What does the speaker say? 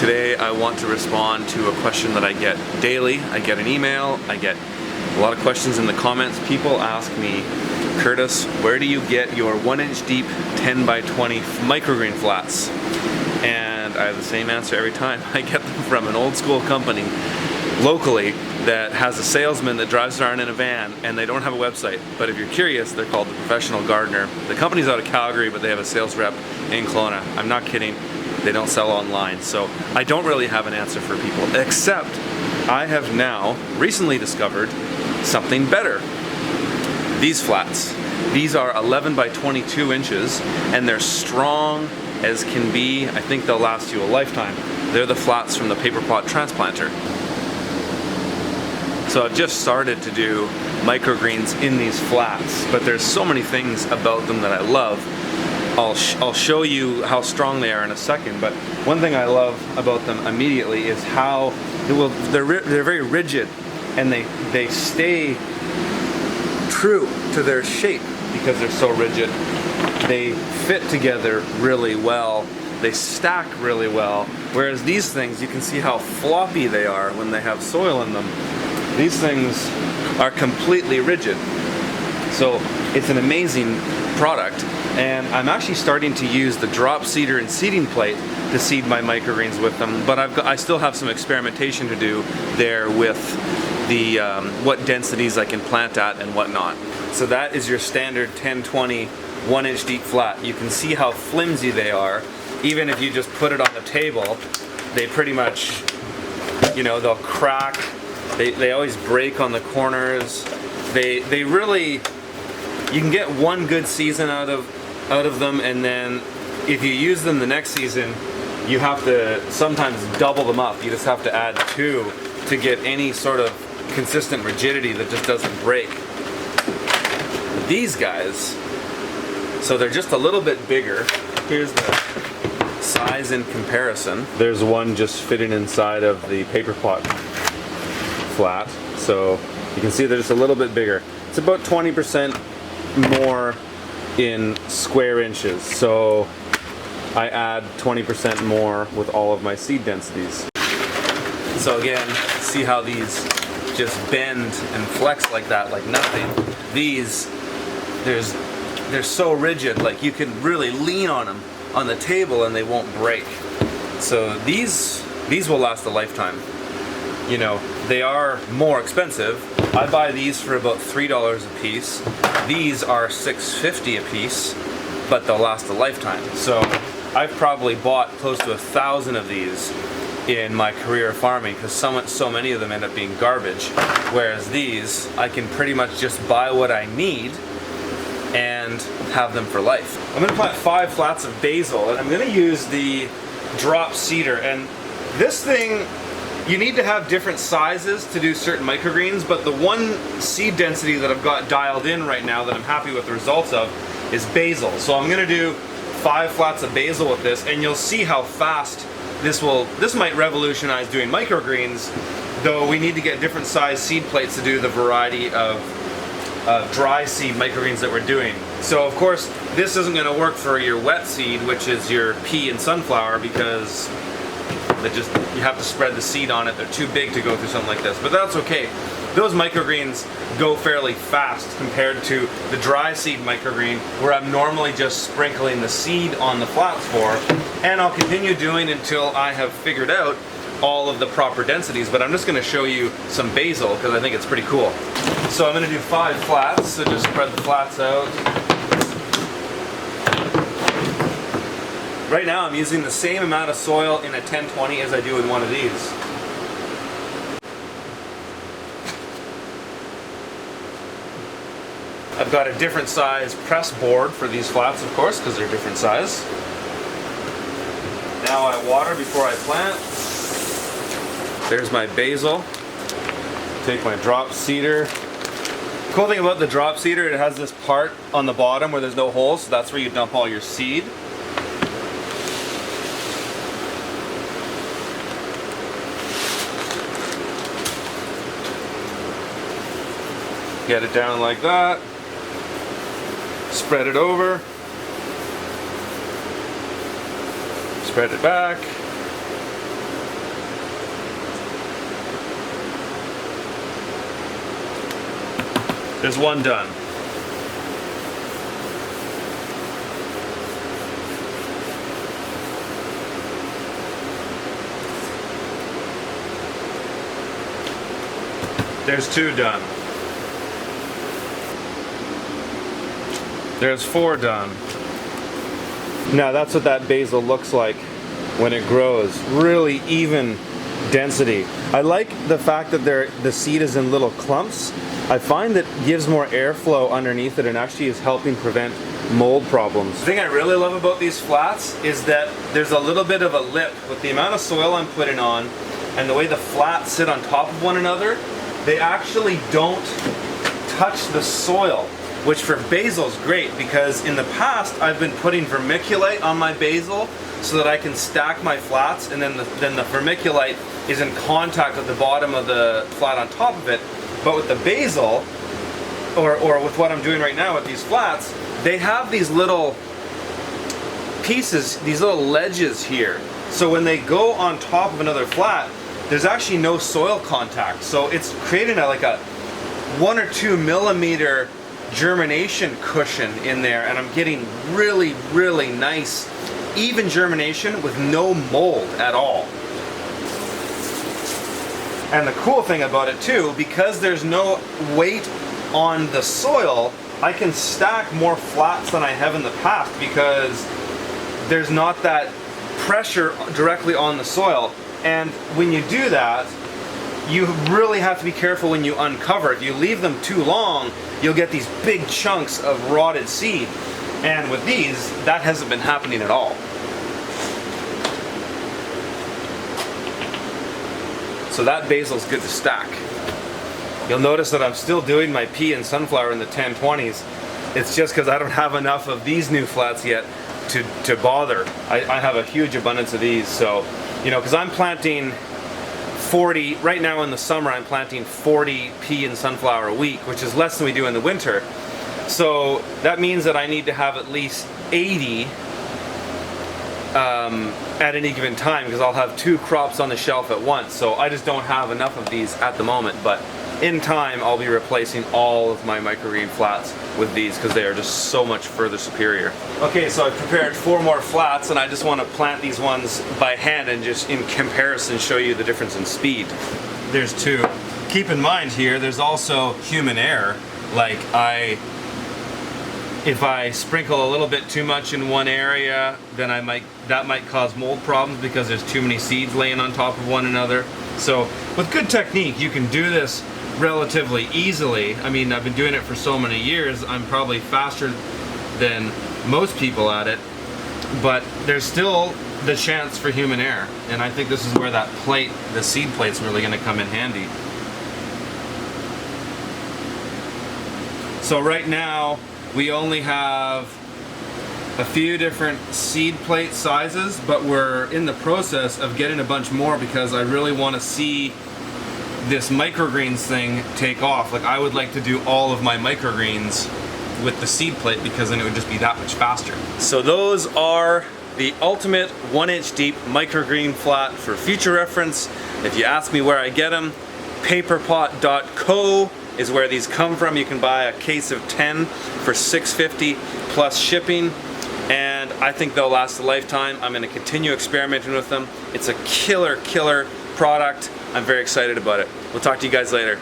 Today I want to respond to a question that I get daily. I get an email, I get a lot of questions in the comments. People ask me, Curtis, where do you get your 1-inch deep 10 by 20 microgreen flats? And I have the same answer every time. I get them from an old school company locally that has a salesman that drives around in a van, and they don't have a website. But if you're curious, they're called The Professional Gardener. The company's out of Calgary, but they have a sales rep in Kelowna. I'm not kidding. They don't sell online. So I don't really have an answer for people, except I have now recently discovered something better. These flats. These are 11 by 22 inches, and they're strong as can be. I think they'll last you a lifetime. They're the flats from the Paper Pot Transplanter. So I've just started to do microgreens in these flats, but there's so many things about them that I love. I'll show you how strong they are in a second, but one thing I love about them immediately is how they're very rigid, and they stay true to their shape because they're so rigid. They fit together really well. They stack really well. Whereas these things, you can see how floppy they are when they have soil in them. These things are completely rigid. So it's an amazing product, and I'm actually starting to use the drop seeder and seeding plate to seed my microgreens with them, but I still have some experimentation to do there with the what densities I can plant at and whatnot. So that is your standard 10-20 1-inch deep flat. You can see how flimsy they are. Even if you just put it on the table, they pretty much, you know, they'll crack. They always break on the corners. They really, you can get one good season out of them, and then if you use them the next season, you have to sometimes double them up. You just have to add 2 to get any sort of consistent rigidity that just doesn't break. These guys, so they're just a little bit bigger. Here's the size in comparison. There's one just fitting inside of the Paper Pot flat, so you can see they're just a little bit bigger. It's about 20% more in square inches, so I add 20% more with all of my seed densities. So again, see how these just bend and flex like that, like nothing. These, they're so rigid, like you can really lean on them on the table and they won't break. So these will last a lifetime. You know, they are more expensive. I buy these for about $3 a piece. These are $6.50 a piece, but they'll last a lifetime. So I've probably bought close to 1,000 of these in my career of farming, because so many of them end up being garbage. Whereas these, I can pretty much just buy what I need and have them for life. I'm gonna plant 5 flats of basil, and I'm gonna use the drop seeder. And this thing, you need to have different sizes to do certain microgreens, but the one seed density that I've got dialed in right now that I'm happy with the results of is basil. So I'm gonna do 5 flats of basil with this, and you'll see how fast this might revolutionize doing microgreens, though we need to get different size seed plates to do the variety of dry seed microgreens that we're doing. So of course, this isn't gonna work for your wet seed, which is your pea and sunflower, because you have to spread the seed on it. They're too big to go through something like this, but that's okay. Those microgreens go fairly fast compared to the dry seed microgreen, where I'm normally just sprinkling the seed on the flats for, and I'll continue doing until I have figured out all of the proper densities. But I'm just going to show you some basil because I think it's pretty cool. So I'm going to do 5 flats, so just spread the flats out. Right now I'm using the same amount of soil in a 10-20 as I do in one of these. I've got a different size press board for these flats, of course, because they're different size. Now I water before I plant. There's my basil. Take my drop seeder. Cool thing about the drop seeder, it has this part on the bottom where there's no holes, so that's where you dump all your seed. Get it down like that. Spread it over. Spread it back. There's one done. There's 2 done. There's 4 done. Now that's what that basil looks like when it grows. Really even density. I like the fact that the seed is in little clumps. I find that gives more airflow underneath it and actually is helping prevent mold problems. The thing I really love about these flats is that there's a little bit of a lip with the amount of soil I'm putting on and the way the flats sit on top of one another. They actually don't touch the soil, which for basil is great because in the past I've been putting vermiculite on my basil so that I can stack my flats, and then the vermiculite is in contact with the bottom of the flat on top of it. But with the basil, or with what I'm doing right now with these flats, they have these little pieces, these little ledges here. So when they go on top of another flat, there's actually no soil contact. So it's creating like a 1 or 2 millimeter germination cushion in there, and I'm getting really, really nice, even germination with no mold at all. And the cool thing about it too, because there's no weight on the soil, I can stack more flats than I have in the past because there's not that pressure directly on the soil. And when you do that, you really have to be careful when you uncover. If you leave them too long, you'll get these big chunks of rotted seed. And with these, that hasn't been happening at all. So that basil's good to stack. You'll notice that I'm still doing my pea and sunflower in the 1020s. It's just because I don't have enough of these new flats yet to bother. I have a huge abundance of these, so, you know, because I'm planting 40, right now in the summer I'm planting 40 pea and sunflower a week, which is less than we do in the winter. So that means that I need to have at least 80 at any given time, because I'll have 2 crops on the shelf at once. So I just don't have enough of these at the moment, but in time I'll be replacing all of my microgreen flats with these because they are just so much further superior. Okay, so I've prepared 4 more flats, and I just want to plant these ones by hand and just in comparison show you the difference in speed. There's 2. Keep in mind here, there's also human error. Like if I sprinkle a little bit too much in one area, then that might cause mold problems because there's too many seeds laying on top of one another. So with good technique, you can do this relatively easily. I mean, I've been doing it for so many years, I'm probably faster than most people at it, but there's still the chance for human error. And I think this is where that plate, the seed plate's really gonna come in handy. So right now, we only have a few different seed plate sizes, but we're in the process of getting a bunch more because I really want to see this microgreens thing take off. Like, I would like to do all of my microgreens with the seed plate because then it would just be that much faster. So those are the ultimate 1-inch deep microgreen flat for future reference. If you ask me where I get them, paperpot.co is where these come from. You can buy a case of 10 for $6.50 plus shipping, and I think they'll last a lifetime. I'm going to continue experimenting with them. It's a killer product. I'm very excited about it. We'll talk to you guys later.